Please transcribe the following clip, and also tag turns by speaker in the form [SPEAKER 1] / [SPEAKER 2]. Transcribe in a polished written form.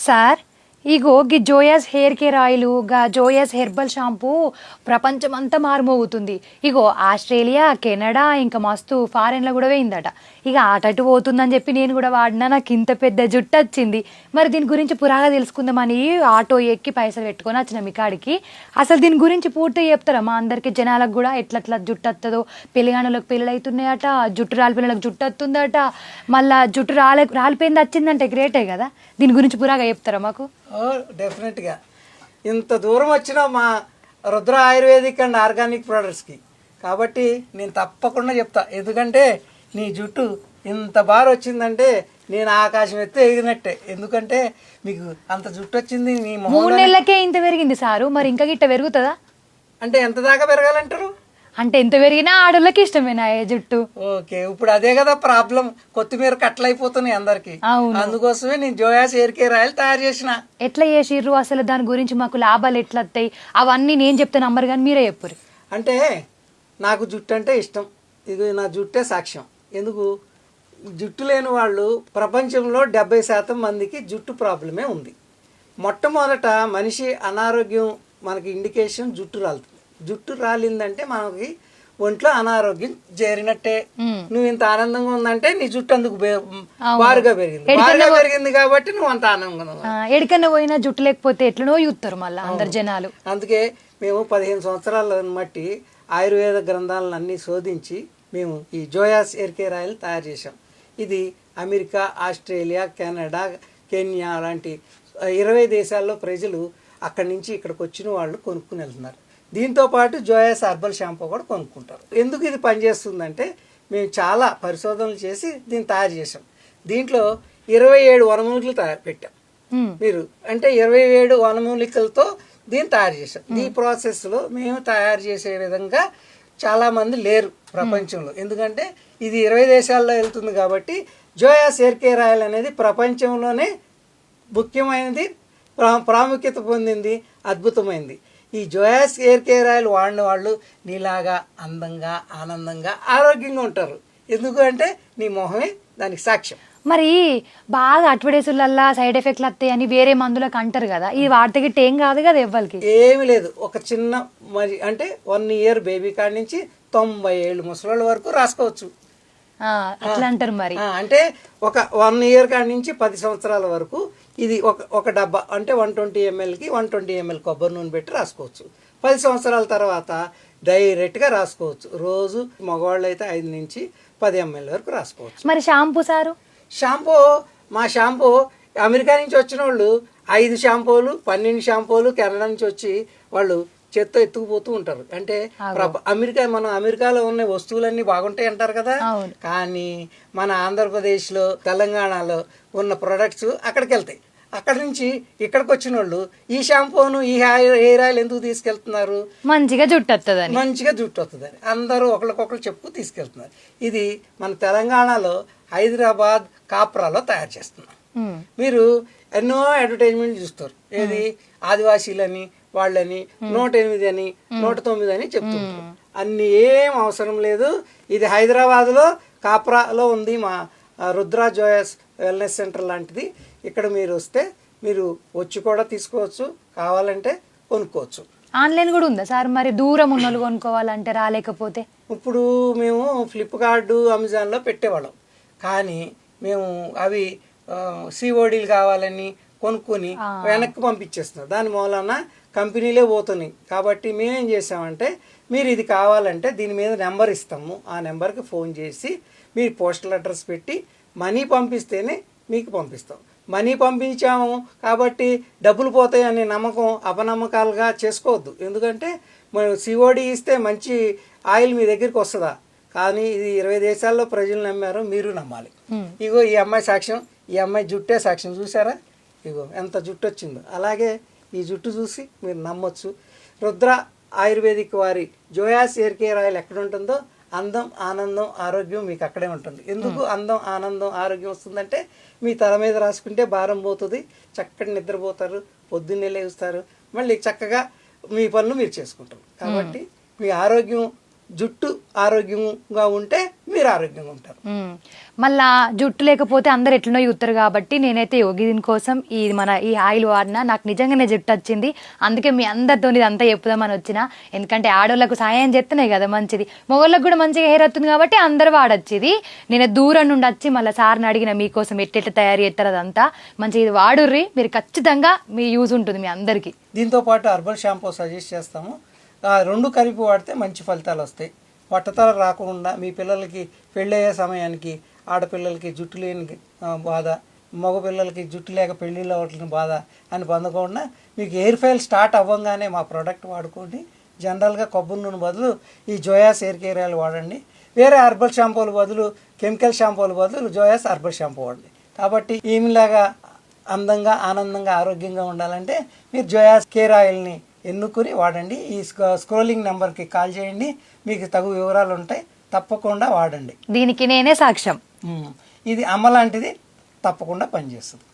[SPEAKER 1] Sir ఇగో గి జోయాస్ hair care oil గా జోయాస్ herbal shampoo ప్రపంచమంతా మారుమోగుతుంది. ఇగో ఆస్ట్రేలియా, కెనడా ఇంకా మస్తు ఫారెన్లో కూడా వేయిందట. ఇక ఆటటు పోతుందని చెప్పి నేను కూడా వాడినా, నాకు ఇంత పెద్ద జుట్టు వచ్చింది. మరి దీని గురించి పురాగా తెలుసుకుందామని ఆటో ఎక్కి పైసలు పెట్టుకొని వచ్చిన మీ కాడికి. అసలు దీని గురించి పూర్తిగా చెప్తారా మా అందరికి జనాలకు కూడా, ఎట్లట్లా జుట్టు వస్తుందో, పెళ్ళిగానులకు పెళ్ళి అవుతున్నాయట, జుట్టు రాలిపోయినలకు జుట్టు వస్తుందట, మళ్ళీ జుట్టు రాలిపోయింది వచ్చిందంటే గ్రేటే కదా. దీని గురించి పురాగా చెప్తారా మాకు?
[SPEAKER 2] డెఫినెట్గా ఇంత దూరం వచ్చిన మా రుద్ర ఆయుర్వేదిక్ అండ్ ఆర్గానిక్ ప్రొడక్ట్స్కి కాబట్టి నేను తప్పకుండా చెప్తా. ఎందుకంటే నీ జుట్టు ఇంత బాగా వచ్చిందంటే నేను ఆకాశం ఎత్తు ఎగిరినట్టే. ఎందుకంటే మీకు అంత జుట్టు వచ్చింది. మీ
[SPEAKER 1] 3 నెలలకే ఇంత పెరిగింది సారు, మరి ఇంకా గిట్ట పెరుగుతుందా?
[SPEAKER 2] అంటే ఎంత దాకా పెరగాలంటారు?
[SPEAKER 1] అంటే ఎంత పెరిగినా ఆడోళ్ళకి ఇష్టమేనా జుట్టు?
[SPEAKER 2] ఓకే, ఇప్పుడు అదే కదా ప్రాబ్లం, కొత్తిమీర కట్లయిపోతున్నాయి అందరికి. అందుకోసమే నేను జోయాస్ హెయిర్ కేర్ ఆయిల్ తయారు చేసిన.
[SPEAKER 1] ఎట్లా చేసిర్రు అసలు, దాని గురించి మాకు లాభాలు ఎట్లా వస్తాయి అవన్నీ నేను చెప్తే నమ్మరు కానీ మీరే చెప్పురు.
[SPEAKER 2] అంటే నాకు జుట్టు అంటే ఇష్టం, ఇది నా జుట్టే సాక్ష్యం. ఎందుకు జుట్టు లేని వాళ్ళు ప్రపంచంలో 70% మందికి జుట్టు ప్రాబ్లమే ఉంది. మొట్టమొదట మనిషి అనారోగ్యం మనకి ఇండికేషన్ జుట్టు రాలుతుంది. జుట్టు రాలిందంటే మనకి ఒంట్లో అనారోగ్యం చేరినట్టే. నువ్వు ఇంత ఆనందంగా ఉందంటే నీ జుట్టు అందుకు బారుగా పెరిగింది కాబట్టి నువ్వు అంత ఆనందంగా.
[SPEAKER 1] ఎడికన్నా పోయినా జుట్టు లేకపోతే ఎట్లనో చూస్తారు మళ్ళీ అందరు జనాలు.
[SPEAKER 2] అందుకే మేము 15 సంవత్సరాలను బట్టి ఆయుర్వేద గ్రంథాలను అన్ని శోధించి మేము ఈ జోయాస్ హెయిర్ కేర్ ఆయిల్ తయారు చేసాం. ఇది అమెరికా, ఆస్ట్రేలియా, కెనడా, కెన్యా లాంటి 20 దేశాల్లో ప్రజలు అక్కడి నుంచి ఇక్కడికి వచ్చిన వాళ్ళు కొనుక్కుని వెళ్తున్నారు. దీంతోపాటు జోయాస్ హెర్బల్ షాంపూ కూడా కొనుక్కుంటారు. ఎందుకు ఇది పనిచేస్తుందంటే మేము చాలా పరిశోధనలు చేసి దీన్ని తయారు చేసాం. దీంట్లో 27 వనమూలికలు పెట్టాం. మీరు అంటే 27 వనమూలికలతో దీన్ని తయారు చేసాం. ఈ ప్రాసెస్లో మేము తయారు చేసే విధంగా చాలామంది లేరు ప్రపంచంలో. ఎందుకంటే ఇది 20 దేశాల్లో వెళ్తుంది కాబట్టి జోయాస్ హెయిర్ కేర్ ఆయిల్ అనేది ప్రపంచంలోనే ముఖ్యమైనది, ప్రాముఖ్యత పొందింది, అద్భుతమైంది. ఈ జోయాస్ హెయిర్ కేర్ ఆయిల్ వాడిన వాళ్ళు నీలాగా అందంగా, ఆనందంగా, ఆరోగ్యంగా ఉంటారు. ఎందుకు అంటే నీ మొహమే దానికి సాక్ష్యం.
[SPEAKER 1] మరి బాగా అడ్వర్టైజులల్లా సైడ్ ఎఫెక్ట్లు వస్తాయి అని వేరే మందులకు అంటారు కదా, ఇది వాడితే గిట్ట ఏం కాదు కదా ఎవ్వరికి?
[SPEAKER 2] ఏమి లేదు. ఒక చిన్న మరి అంటే 1 ఇయర్ బేబీ కాడి నుంచి 90 ఏళ్ళు ముసలోళ్ళ వరకు రాసుకోవచ్చు.
[SPEAKER 1] అట్లా అంటారు. మరి
[SPEAKER 2] అంటే ఒక 1 ఇయర్ కాడి నుంచి 10 సంవత్సరాల వరకు ఇది ఒక డబ్బా అంటే 120 mlకి 120 ml కొబ్బరి నూనె పెట్టి రాసుకోవచ్చు. 10 సంవత్సరాల తర్వాత డైరెక్ట్గా రాసుకోవచ్చు. రోజు మగవాళ్ళు అయితే 5 నుంచి 10 ml వరకు రాసుకోవచ్చు.
[SPEAKER 1] మరి షాంపూ సారు?
[SPEAKER 2] మా షాంపూ అమెరికా నుంచి వచ్చిన వాళ్ళు 5 షాంపూలు 12 షాంపూలు కెనడా నుంచి వచ్చి వాళ్ళు చేత్తో ఎత్తుకుపోతూ ఉంటారు. అంటే మనం అమెరికాలో ఉన్న వస్తువులన్నీ బాగుంటాయి అంటారు కదా, కానీ మన ఆంధ్రప్రదేశ్లో, తెలంగాణలో ఉన్న ప్రొడక్ట్స్ అక్కడికి వెళ్తాయి. అక్కడి నుంచి ఇక్కడికి వచ్చిన వాళ్ళు ఈ షాంపూను, ఈ హెయిర్ ఆయిల్ ఎందుకు తీసుకెళ్తున్నారు?
[SPEAKER 1] మంచిగా జుట్టు
[SPEAKER 2] వస్తుందని అందరూ ఒకరికొకరు చెప్పు తీసుకెళ్తున్నారు. ఇది మన తెలంగాణలో హైదరాబాద్ కాప్రాలో తయారు చేస్తున్నాం. మీరు ఎన్నో అడ్వర్టైజ్మెంట్ చూస్తారు. ఏది ఆదివాసీలని, వాళ్ళని 108 అని 109 అని చెప్తుంటారు. అన్ని ఏం అవసరం లేదు. ఇది హైదరాబాద్లో కాప్రాలో ఉంది మా రుద్ర జోయాస్ వెల్నెస్ సెంటర్ లాంటిది. ఇక్కడ మీరు వస్తే మీరు వచ్చి కూడా తీసుకోవచ్చు, కావాలంటే కొనుక్కోవచ్చు.
[SPEAKER 1] ఆన్లైన్ కూడా ఉందా సార్? మరి దూరం ఉన్న వాళ్ళు కొనుక్కోవాలంటే రాలేకపోతే?
[SPEAKER 2] ఇప్పుడు మేము ఫ్లిప్కార్ట్, అమెజాన్లో పెట్టేవాళ్ళం, కానీ మేము అవి సిఓడీలు కావాలని కొనుక్కొని వెనక్కి పంపించేస్తున్నాం. దాని మూలన కంపెనీలే పోతున్నాయి. కాబట్టి మేమేం చేసామంటే మీరు ఇది కావాలంటే దీని మీద నెంబర్ ఇస్తాము, ఆ నెంబర్కి ఫోన్ చేసి మీరు పోస్టల్ అడ్రస్ పెట్టి మనీ పంపిస్తేనే మీకు పంపిస్తాం. మనీ పంపించాము కాబట్టి డబ్బులు పోతాయనే నమ్మకం అపనమ్మకాలుగా చేసుకోవద్దు. ఎందుకంటే మనం సిఓడి ఇస్తే మంచి ఆయిల్ మీ దగ్గరికి వస్తుందా? కానీ ఇది 20 దేశాల్లో ప్రజలు నమ్మారు, మీరు నమ్మాలి. ఇగో ఈ అమ్మాయి సాక్ష్యం, ఈ అమ్మాయి జుట్టే సాక్ష్యం. చూసారా ఇగో ఎంత జుట్టు వచ్చిందో. అలాగే ఈ జుట్టు చూసి మీరు నమ్మొచ్చు. రుద్ర ఆయుర్వేదిక్ వారి జోయాస్ హెయిర్ కేర్ ఆయిల్ ఎక్కడ ఉంటుందో అందం, ఆనందం, ఆరోగ్యం మీకు అక్కడే ఉంటుంది. ఎందుకు అందం, ఆనందం, ఆరోగ్యం వస్తుందంటే మీ తల మీద రాసుకుంటే భారం పోతుంది, చక్కటి నిద్రపోతారు, పొద్దున్నే లేస్తారు, మళ్ళీ చక్కగా మీ పనులు మీరు చేసుకుంటారు. కాబట్టి మీ ఆరోగ్యం, జుట్టు ఆరోగ్యంగా ఉంటే మీరు ఆరోగ్యంగా ఉంటారు.
[SPEAKER 1] మళ్ళా జుట్టు లేకపోతే అందరు ఎట్లనో చూస్తారు కాబట్టి నేనైతే దీనికోసం ఈ ఆయిల్ వాడినా నాకు నిజంగానే జుట్టు వచ్చింది. అందుకే మీ అందరితో ఇదంతా చెప్పుదామని వచ్చిన. ఎందుకంటే ఆడోళ్ళకు సాయం చేస్తున్నాయి కదా మంచిది, మగోళ్ళకు కూడా మంచిగా హెయిర్ వస్తుంది కాబట్టి అందరు వాడచ్చు ఇది. నేను దూరం నుండి వచ్చి మళ్ళీ సార్ని అడిగిన మీకోసం ఎట్లా తయారు చేస్తారు అదంతా మంచిగా. ఇది వాడుర్రి, మీరు ఖచ్చితంగా మీ యూజ్ ఉంటుంది మీ అందరికీ.
[SPEAKER 2] దీంతో పాటు హెర్బల్ షాంపూ సజెస్ట్ చేస్తాము. రెండు కలిపి వాడితే మంచి ఫలితాలు వస్తాయి. పట్టతల రాకుండా మీ పిల్లలకి పెళ్ళయ్యే సమయానికి ఆడపిల్లలకి జుట్టు లేని బాధ, మగ పిల్లలకి జుట్టు లేక పెళ్ళిళ్ళు అవ్వట్లేని బాధ అని పొందకుండా మీకు హెయిర్ ఫాల్ స్టార్ట్ అవ్వగానే మా ప్రోడక్ట్ వాడుకోండి. జనరల్గా కొబ్బరి నూనె బదులు ఈ జోయాస్ హెయిర్ కేర్ ఆయిల్ వాడండి. వేరే హెర్బల్ షాంపూల బదులు కెమికల్ షాంపూల బదులు జోయాస్ హెర్బల్ షాంపూ వాడండి. కాబట్టి ఈమెలాగా అందంగా ఆనందంగా ఆరోగ్యంగా ఉండాలంటే మీరు జోయాస్ కేర్ ఆయిల్ని ఎన్నుకుని వాడండి. ఈ స్క్రోలింగ్ నెంబర్కి కాల్ చేయండి, మీకు తగు వివరాలు ఉంటాయి. తప్పకుండా వాడండి.
[SPEAKER 1] దీనికి నేనే సాక్ష్యం.
[SPEAKER 2] ఇది అమ్మ లాంటిది, తప్పకుండా పనిచేస్తుంది.